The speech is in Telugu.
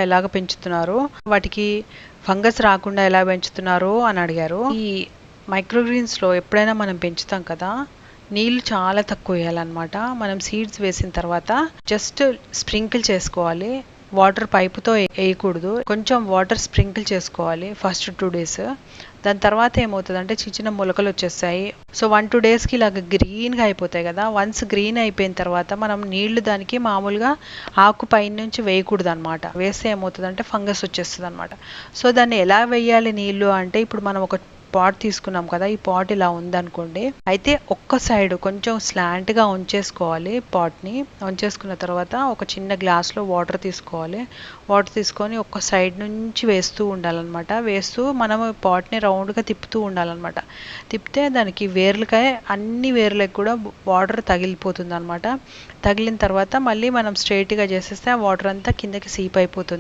ఎలాగ పెంచుతున్నారు, వాటికి ఫంగస్ రాకుండా ఎలా పెంచుతున్నారు అని అడిగారు. ఈ మైక్రోగ్రీన్స్లో ఎప్పుడైనా మనం పెంచుతాం కదా, నీళ్ళు చాలా తక్కువ వేయాలన్నమాట. మనం సీడ్స్ వేసిన తర్వాత జస్ట్ స్ప్రింకిల్ చేసుకోవాలి, వాటర్ పైపుతో వేయకూడదు. కొంచెం వాటర్ స్ప్రింకిల్ చేసుకోవాలి ఫస్ట్ 2 days. దాని తర్వాత ఏమవుతుందంటే చిన్న చిన్న మొలకలు వచ్చేస్తాయి. సో 1-2 daysకి ఇలాగ గ్రీన్గా అయిపోతాయి కదా. వన్స్ గ్రీన్ అయిపోయిన తర్వాత మనం నీళ్లు దానికి మామూలుగా ఆకు పైన నుంచి వేయకూడదు అనమాట. వేస్తే ఏమవుతుందంటే ఫంగస్ వచ్చేస్తుంది అనమాట. సో దాన్ని ఎలా వేయాలి నీళ్లు అంటే, ఇప్పుడు మనం ఒక పాట్ తీసుకున్నాం కదా, ఈ పాట్ ఇలా ఉందనుకోండి, అయితే ఒక్క సైడ్ కొంచెం స్లాంట్గా ఉంచేసుకోవాలి. పాట్ని ఉంచేసుకున్న తర్వాత ఒక చిన్న గ్లాస్లో వాటర్ తీసుకోవాలి. వాటర్ తీసుకొని ఒక్క సైడ్ నుంచి వేస్తూ ఉండాలన్నమాట. వేస్తూ మనము పాట్ని రౌండ్గా తిప్పుతూ ఉండాలన్నమాట. తిప్పితే దానికి అన్ని వేర్లకు కూడా వాటర్ తగిలిపోతుంది అనమాట. తగిలిన తర్వాత మళ్ళీ మనం స్ట్రైట్గా చేసేస్తే ఆ వాటర్ అంతా కిందకి సీప్ అయిపోతుంది.